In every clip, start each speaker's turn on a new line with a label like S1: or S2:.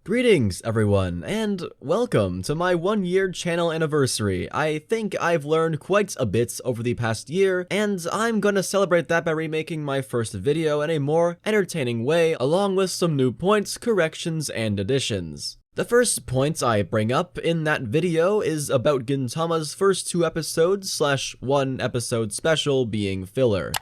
S1: Greetings everyone, and welcome to my 1-year channel anniversary. I think I've learned quite a bit over the past year, and I'm gonna celebrate that by remaking my first video in a more entertaining way, along with some new points, corrections, and additions. The first point I bring up in that video is about Gintama's first 2 episodes / 1 episode special being filler.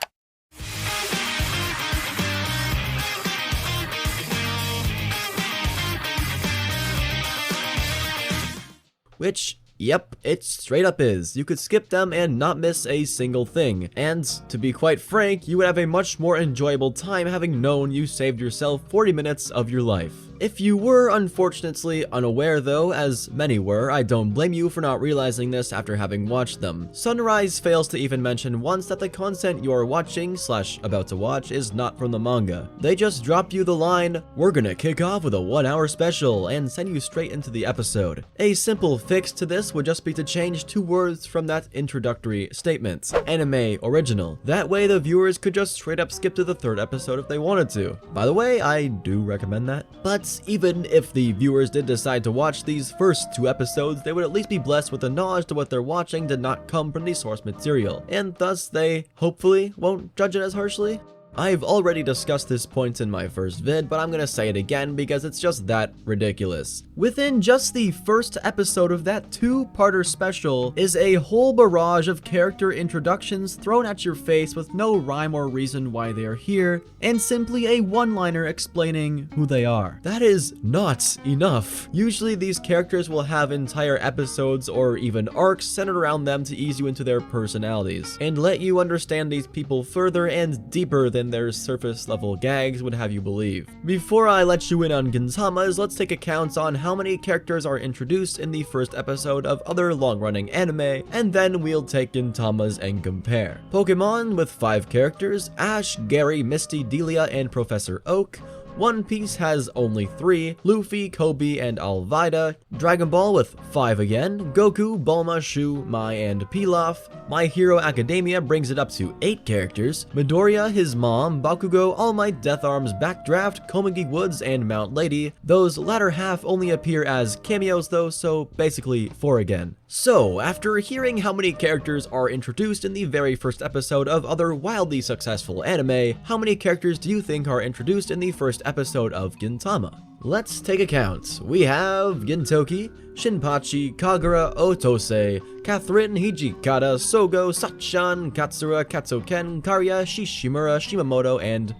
S1: Which, yep, it straight up is. You could skip them and not miss a single thing. And, to be quite frank, you would have a much more enjoyable time having known you saved yourself 40 minutes of your life. If you were unfortunately unaware though, as many were, I don't blame you for not realizing this after having watched them. Sunrise fails to even mention once that the content you're watching / about to watch is not from the manga. They just drop you the line, "We're gonna kick off with a 1-hour special," and send you straight into the episode. A simple fix to this would just be to change 2 words from that introductory statement. Anime original. That way the viewers could just straight up skip to the 3rd episode if they wanted to. By the way, I do recommend that. But even if the viewers did decide to watch these first 2 episodes, they would at least be blessed with the knowledge that what they're watching did not come from the source material, and thus they, hopefully, won't judge it as harshly. I've already discussed this point in my first vid, but I'm gonna say it again because it's just that ridiculous. Within just the first episode of that 2-parter special is a whole barrage of character introductions thrown at your face with no rhyme or reason why they are here, and simply a one-liner explaining who they are. That is not enough. Usually these characters will have entire episodes or even arcs centered around them to ease you into their personalities, and let you understand these people further and deeper than their surface level gags would have you believe. Before I let you in on Gintama's, let's take account on how many characters are introduced in the first episode of other long-running anime, and then we'll take Gintama's and compare. Pokemon with 5 characters, Ash, Gary, Misty, Delia, and Professor Oak. One Piece has only 3, Luffy, Kobe, and Alvida. Dragon Ball with 5 again, Goku, Bulma, Shu, Mai, and Pilaf. My Hero Academia brings it up to 8 characters, Midoriya, his mom, Bakugo, All Might, Death Arms, Backdraft, Komagi Woods, and Mount Lady. Those latter half only appear as cameos though, so basically 4 again. So, after hearing how many characters are introduced in the very first episode of other wildly successful anime, how many characters do you think are introduced in the first episode of Gintama? Let's take a count. We have Gintoki, Shinpachi, Kagura, Otose, Catherine, Hijikata, Sogo, Sachan, Katsura, Katsuken, Karya, Shishimura, Shimamoto, and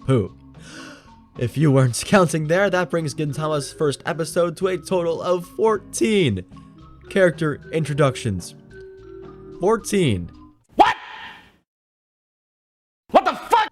S1: Pooh. If you weren't counting there, that brings Gintama's first episode to a total of 14 character introductions. 14.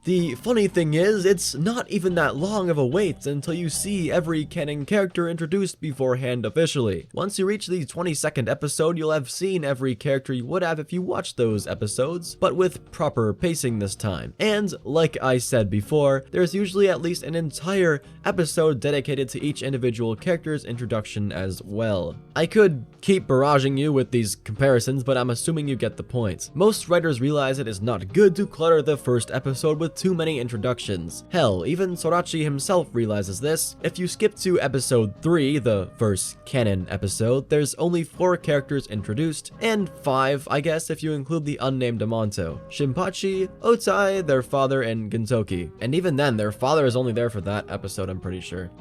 S1: The funny thing is, it's not even that long of a wait until you see every canon character introduced beforehand officially. Once you reach the 22nd episode, you'll have seen every character you would have if you watched those episodes, but with proper pacing this time. And, like I said before, there's usually at least an entire episode dedicated to each individual character's introduction as well. I could keep barraging you with these comparisons, but I'm assuming you get the point. Most writers realize it is not good to clutter the first episode with too many introductions. Hell, even Sorachi himself realizes this. If you skip to episode 3, the first canon episode, there's only 4 characters introduced, and 5, I guess, if you include the unnamed Amanto. Shinpachi, Otai, their father, and Gintoki. And even then, their father is only there for that episode, I'm pretty sure.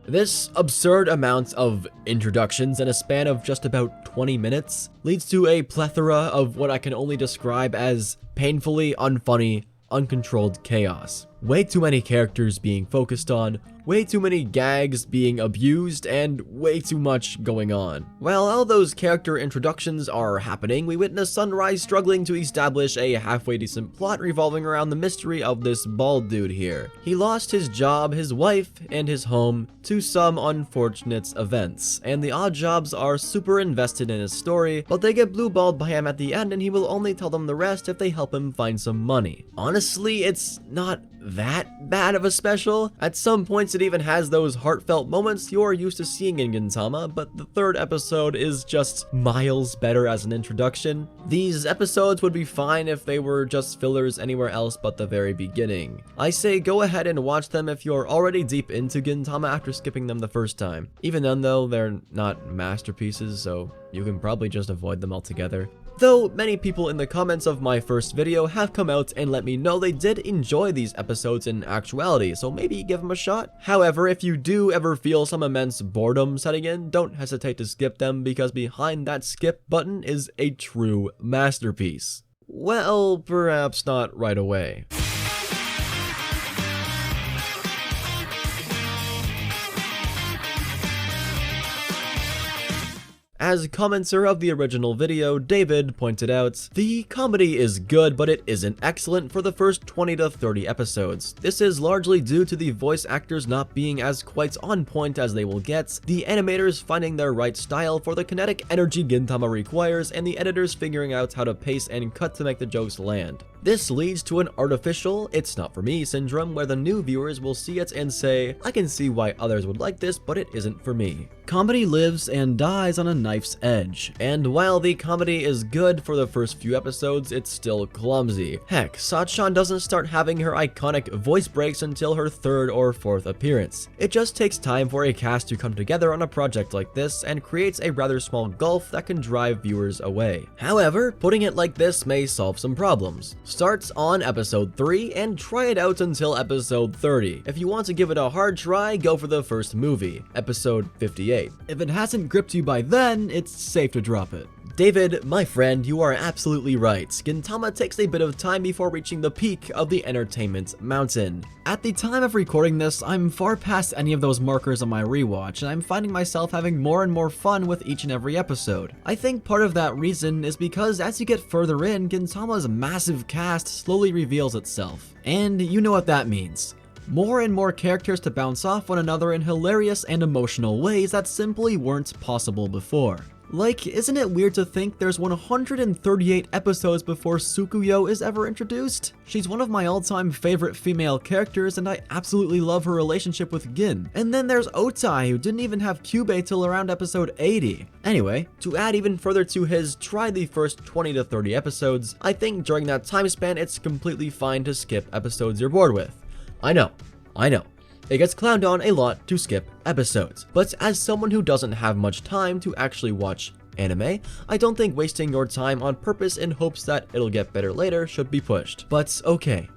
S1: This absurd amount of introductions in a span of just about 20 minutes leads to a plethora of what I can only describe as painfully unfunny, uncontrolled chaos. Way too many characters being focused on, way too many gags being abused, and way too much going on. While all those character introductions are happening, we witness Sunrise struggling to establish a halfway decent plot revolving around the mystery of this bald dude here. He lost his job, his wife, and his home to some unfortunate events, and the odd jobs are super invested in his story, but they get blue-balled by him at the end and he will only tell them the rest if they help him find some money. Honestly, it's not that bad of a special. At some points it even has those heartfelt moments you're used to seeing in Gintama, but the third episode is just miles better as an introduction. These episodes would be fine if they were just fillers anywhere else but the very beginning. I say go ahead and watch them if you're already deep into Gintama after skipping them the first time. Even then though, they're not masterpieces, so you can probably just avoid them altogether. Though many people in the comments of my first video have come out and let me know they did enjoy these episodes in actuality, so maybe give them a shot. However, if you do ever feel some immense boredom setting in, don't hesitate to skip them, because behind that skip button is a true masterpiece. Well, perhaps not right away. As commenter of the original video, David pointed out, the comedy is good, but it isn't excellent for the first 20 to 30 episodes. This is largely due to the voice actors not being as quite on point as they will get, the animators finding their right style for the kinetic energy Gintama requires, and the editors figuring out how to pace and cut to make the jokes land. This leads to an artificial, it's not for me syndrome, where the new viewers will see it and say, I can see why others would like this, but it isn't for me. Comedy lives and dies on a knife's edge, and while the comedy is good for the first few episodes, it's still clumsy. Heck, Sachan doesn't start having her iconic voice breaks until her third or fourth appearance. It just takes time for a cast to come together on a project like this, and creates a rather small gulf that can drive viewers away. However, putting it like this may solve some problems. Start on episode 3 and try it out until episode 30. If you want to give it a hard try, go for the first movie, episode 58. If it hasn't gripped you by then, it's safe to drop it. David, my friend, you are absolutely right. Gintama takes a bit of time before reaching the peak of the entertainment mountain. At the time of recording this, I'm far past any of those markers on my rewatch, and I'm finding myself having more and more fun with each and every episode. I think part of that reason is because as you get further in, Gintama's massive cast slowly reveals itself. And you know what that means. More and more characters to bounce off one another in hilarious and emotional ways that simply weren't possible before. Like, isn't it weird to think there's 138 episodes before Sukuyo is ever introduced? She's one of my all-time favorite female characters, and I absolutely love her relationship with Gin. And then there's Otai, who didn't even have Kyubei till around episode 80. Anyway, to add even further to his try the first 20 to 30 episodes, I think during that time span it's completely fine to skip episodes you're bored with. I know. It gets clowned on a lot to skip episodes, but as someone who doesn't have much time to actually watch anime, I don't think wasting your time on purpose in hopes that it'll get better later should be pushed. But okay.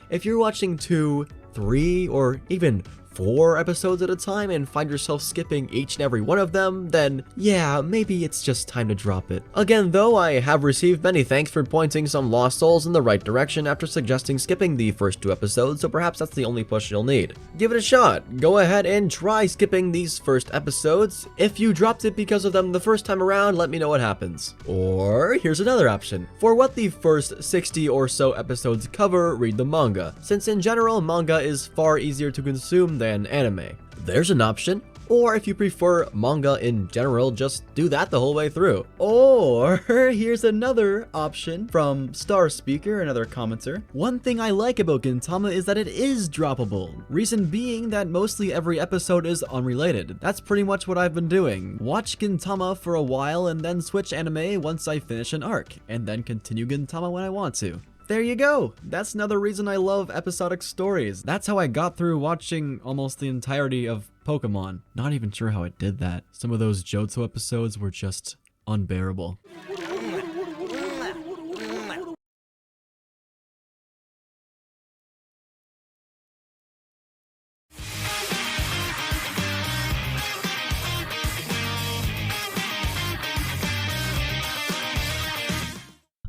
S1: If you're watching 2, 3, or even 4 episodes at a time and find yourself skipping each and every one of them, then yeah, maybe it's just time to drop it. Again though, I have received many thanks for pointing some lost souls in the right direction after suggesting skipping the first 2 episodes, so perhaps that's the only push you'll need. Give it a shot. Go ahead and try skipping these first episodes. If you dropped it because of them the first time around, let me know what happens. Or here's another option. For what the first 60 or so episodes cover, read the manga, since in general manga is far easier to consume than anime. There's an option. Or if you prefer manga in general, just do that the whole way through. Or here's another option from Star Speaker, another commenter. One thing I like about Gintama is that it is droppable. Reason being that mostly every episode is unrelated. That's pretty much what I've been doing. Watch Gintama for a while and then switch anime once I finish an arc, and then continue Gintama when I want to. There you go. That's another reason I love episodic stories. That's how I got through watching almost the entirety of Pokemon. Not even sure how I did that. Some of those Johto episodes were just unbearable.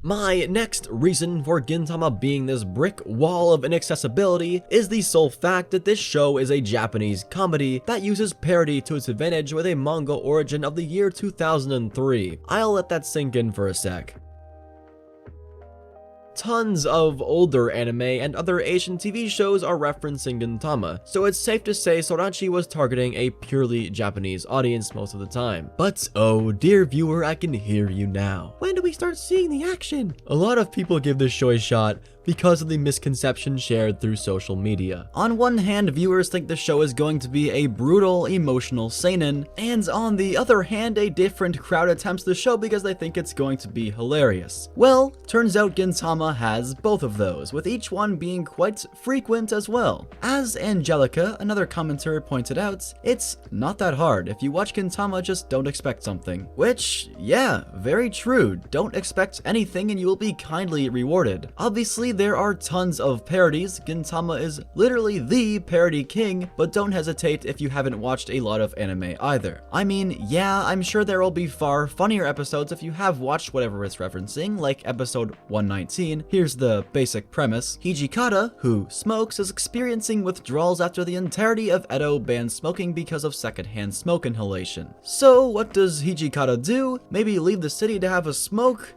S1: My next reason for Gintama being this brick wall of inaccessibility is the sole fact that this show is a Japanese comedy that uses parody to its advantage with a manga origin of the year 2003. I'll let that sink in for a sec. tons of older anime and other Asian TV shows are referencing Gintama, so it's safe to say Sorachi was targeting a purely Japanese audience most of the time. But oh dear viewer, I can hear you now. When do we start seeing the action? A lot of people give this show a shot because of the misconception shared through social media. On one hand, viewers think the show is going to be a brutal, emotional seinen, and on the other hand, a different crowd attempts the show because they think it's going to be hilarious. Well, turns out Gintama has both of those, with each one being quite frequent as well. As Angelica, another commenter, pointed out, it's not that hard. If you watch Gintama, just don't expect something. Which, yeah, very true. Don't expect anything and you will be kindly rewarded. Obviously, there are tons of parodies. Gintama is literally the parody king, but don't hesitate if you haven't watched a lot of anime either. I mean, yeah, I'm sure there will be far funnier episodes if you have watched whatever it's referencing, like episode 119. Here's the basic premise. Hijikata, who smokes, is experiencing withdrawals after the entirety of Edo banned smoking because of secondhand smoke inhalation. So what does Hijikata do? Maybe leave the city to have a smoke?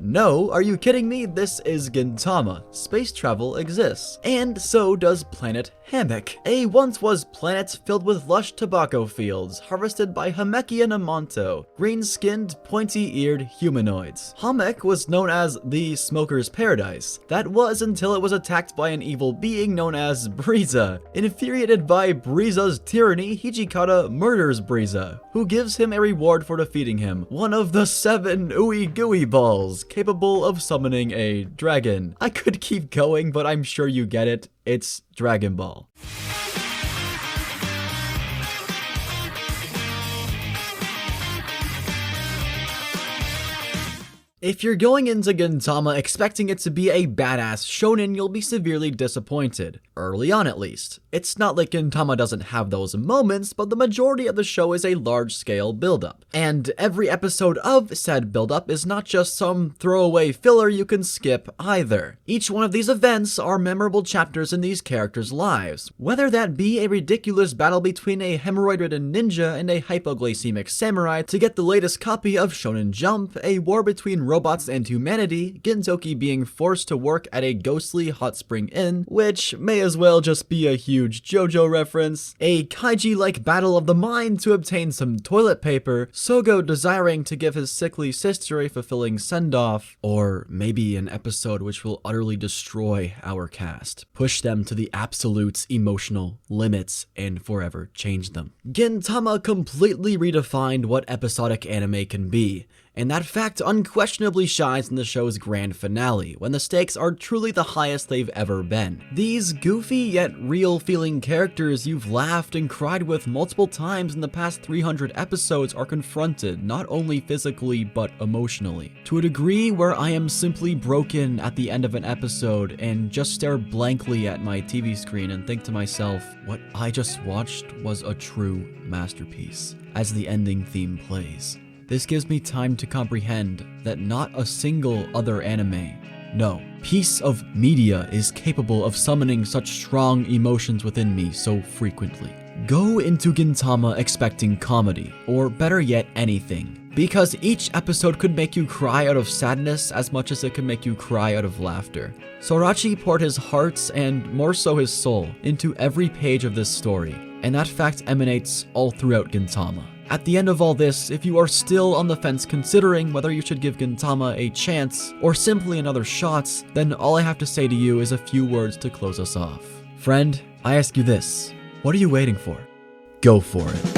S1: No, are you kidding me? This is Gintama. Space travel exists. And so does Planet Hammock, a once-was planet filled with lush tobacco fields, harvested by Hameki and Amonto, green-skinned, pointy-eared humanoids. Hammock was known as the Smoker's Paradise. That was until it was attacked by an evil being known as Briza. Infuriated by Briza's tyranny, Hijikata murders Briza, who gives him a reward for defeating him, one of the 7 ooey gooey balls, capable of summoning a dragon. I could keep going, but I'm sure you get it. It's Dragon Ball. If you're going into Gintama expecting it to be a badass shonen, you'll be severely disappointed. Early on at least. It's not like Gintama doesn't have those moments, but the majority of the show is a large-scale build-up. And every episode of said build-up is not just some throwaway filler you can skip either. Each one of these events are memorable chapters in these characters' lives. Whether that be a ridiculous battle between a hemorrhoid-ridden ninja and a hypoglycemic samurai to get the latest copy of Shonen Jump, a war between robots and humanity, Gintoki being forced to work at a ghostly hot spring inn, which may as well just be a huge JoJo reference, a kaiji-like battle of the mind to obtain some toilet paper, Sogo desiring to give his sickly sister a fulfilling send-off, or maybe an episode which will utterly destroy our cast, push them to the absolute emotional limits, and forever change them. Gintama completely redefined what episodic anime can be, and that fact unquestionably shines in the show's grand finale, when the stakes are truly the highest they've ever been. These goofy yet real-feeling characters you've laughed and cried with multiple times in the past 300 episodes are confronted not only physically but emotionally, to a degree where I am simply broken at the end of an episode and just stare blankly at my TV screen and think to myself, what I just watched was a true masterpiece, as the ending theme plays. This gives me time to comprehend that not a single other anime, no, piece of media is capable of summoning such strong emotions within me so frequently. Go into Gintama expecting comedy, or better yet, anything, because each episode could make you cry out of sadness as much as it could make you cry out of laughter. Sorachi poured his heart, and more so his soul, into every page of this story, and that fact emanates all throughout Gintama. At the end of all this, if you are still on the fence considering whether you should give Gintama a chance or simply another shot, then all I have to say to you is a few words to close us off. Friend, I ask you this, what are you waiting for? Go for it.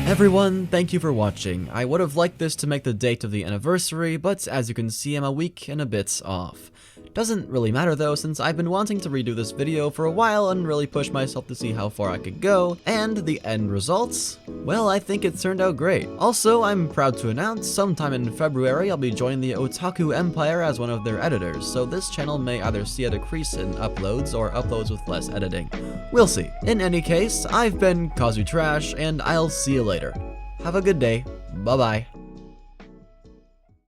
S1: Everyone, thank you for watching. I would have liked this to make the date of the anniversary, but as you can see, I'm a week and a bit off. Doesn't really matter though, since I've been wanting to redo this video for a while and really push myself to see how far I could go, and the end results? Well, I think it turned out great. Also, I'm proud to announce, sometime in February, I'll be joining the Otaku Empire as one of their editors, so this channel may either see a decrease in uploads or uploads with less editing. We'll see. In any case, I've been Kazu Trash, and I'll see you later. Have a good day. Bye-bye.